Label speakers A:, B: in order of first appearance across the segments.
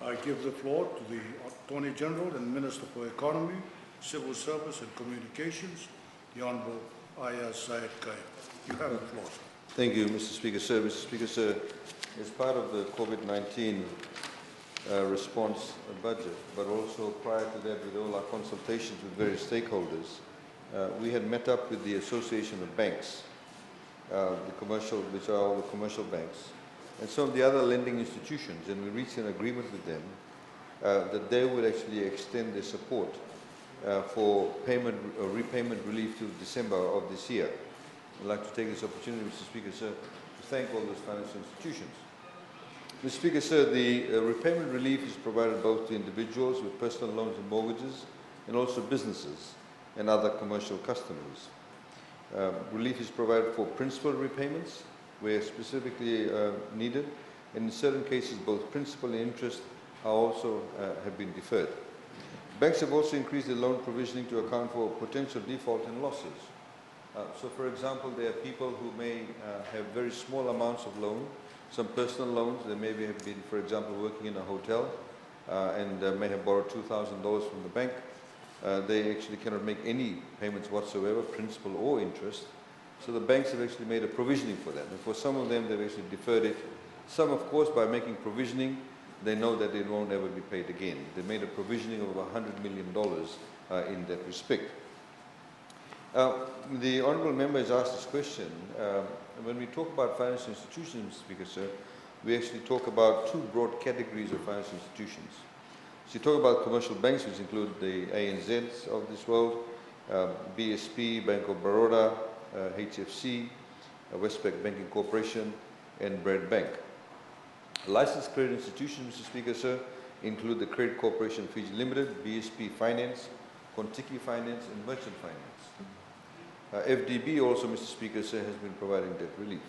A: I give the floor to the Attorney-General and Minister for Economy, Civil Service and Communications, the Honourable Aiyaz Sayed-Khaiyum. You have the floor, sir.
B: Thank you, Mr. Speaker, sir. Mr. Speaker, sir, as part of the COVID-19 response budget, but also prior to that with all our consultations with various stakeholders, we had met up with the Association of Banks, which are all the commercial banks, and some of the other lending institutions, and we reached an agreement with them that they would actually extend their support for repayment relief to December of this year. I'd like to take this opportunity, Mr. Speaker, sir, to thank all those financial institutions. Mr. Speaker, sir, the repayment relief is provided both to individuals with personal loans and mortgages, and also businesses and other commercial customers. Relief is provided for principal repayments, where specifically needed, and in certain cases both principal and interest are also have been deferred. Banks have also increased their loan provisioning to account for potential default and losses. So for example, there are people who may have very small amounts of loan, some personal loans. They maybe have been, for example, working in a hotel and may have borrowed $2,000 from the bank. They actually cannot make any payments whatsoever, principal or interest. So the banks have actually made a provisioning for that. And for some of them, they've actually deferred it. Some, of course, by making provisioning, they know that it won't ever be paid again. They made a provisioning of about $100 million in that respect. The Honourable Member has asked this question. When we talk about financial institutions, Mr. Speaker, sir, we actually talk about two broad categories of financial institutions. So you talk about commercial banks, which include the ANZs of this world, BSP, Bank of Baroda, HFC, Westpac Banking Corporation, and Bread Bank. Licensed credit institutions, Mr. Speaker, sir, include the Credit Corporation Fiji Limited, BSP Finance, Kontiki Finance, and Merchant Finance. FDB also, Mr. Speaker, sir, has been providing debt relief.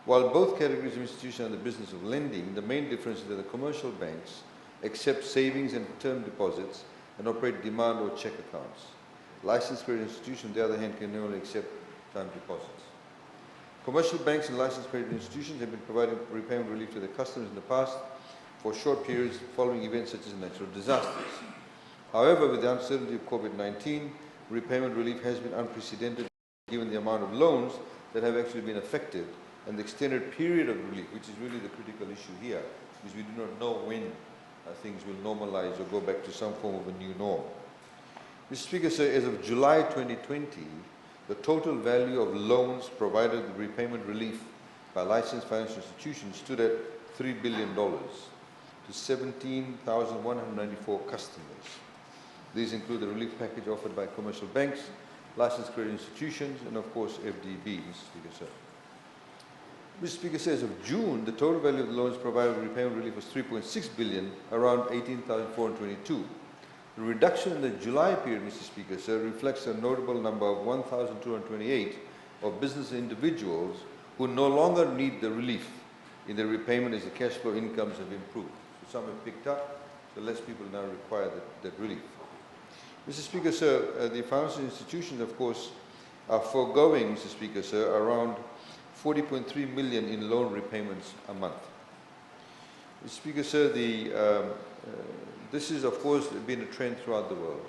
B: While both categories of institutions are in the business of lending, the main difference is that the commercial banks accept savings and term deposits and operate demand or check accounts. Licensed credit institutions, on the other hand, can only accept time deposits. Commercial banks and licensed credit institutions have been providing repayment relief to their customers in the past for short periods following events such as natural disasters. However, with the uncertainty of COVID-19, repayment relief has been unprecedented given the amount of loans that have actually been affected and the extended period of relief, which is really the critical issue here, because we do not know when things will normalize or go back to some form of a new norm. Mr. Speaker, sir, as of July 2020, the total value of loans provided with repayment relief by licensed financial institutions stood at $3 billion to 17,194 customers. These include the relief package offered by commercial banks, licensed credit institutions, and of course FDB, Mr. Speaker, sir. Mr. Speaker, sir, as of June, the total value of the loans provided with repayment relief was $3.6 billion, around 18,422. The reduction in the July period, Mr. Speaker, sir, reflects a notable number of 1,228 of business individuals who no longer need the relief in their repayment as the cash flow incomes have improved. So some have picked up, so less people now require that relief. Mr. Speaker, sir, the financial institutions, of course, are foregoing, Mr. Speaker, sir, around 40.3 million in loan repayments a month. Mr. Speaker, sir, this is, of course, been a trend throughout the world.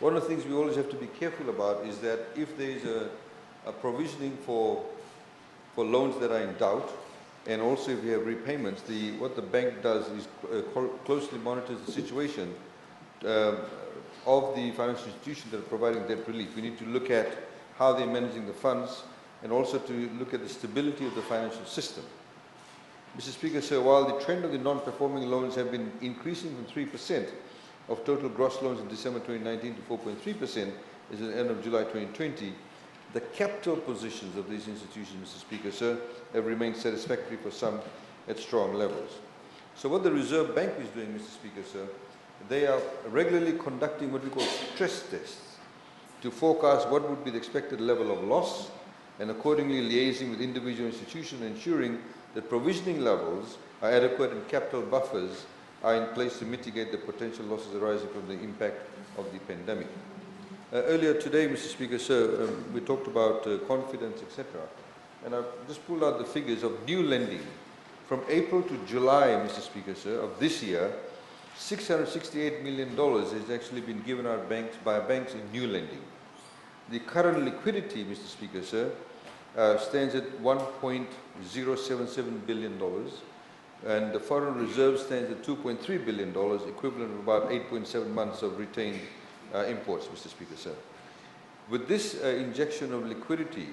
B: One of the things we always have to be careful about is that if there is a provisioning for loans that are in doubt, and also if we have repayments, what the bank does is closely monitors the situation of the financial institutions that are providing debt relief. We need to look at how they're managing the funds and also to look at the stability of the financial system. Mr. Speaker, sir, while the trend of the non-performing loans have been increasing from 3% of total gross loans in December 2019 to 4.3% as at the end of July 2020, the capital positions of these institutions, Mr. Speaker, sir, have remained satisfactory for some at strong levels. So what the Reserve Bank is doing, Mr. Speaker, sir, they are regularly conducting what we call stress tests to forecast what would be the expected level of loss and accordingly liaising with individual institutions and ensuring that provisioning levels are adequate and capital buffers are in place to mitigate the potential losses arising from the impact of the pandemic. Earlier today, Mr. Speaker, sir, we talked about confidence, etc. And I've just pulled out the figures of new lending From April to July, Mr. Speaker, sir, of this year, $668 million has actually been given out by banks in new lending. The current liquidity, Mr. Speaker, sir, stands at $1.077 billion, and the foreign reserve stands at $2.3 billion, equivalent of about 8.7 months of retained imports, Mr. Speaker, sir. With this injection of liquidity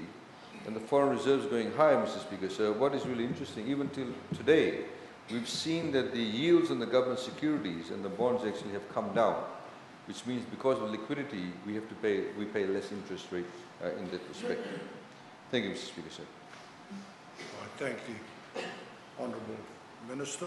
B: and the foreign reserves going higher, Mr. Speaker, sir, what is really interesting, even till today, we've seen that the yields on the government securities and the bonds actually have come down, which means because of liquidity, we pay less interest rate in that respect. Thank you, Mr. Speaker, sir.
A: I thank the Honourable Minister.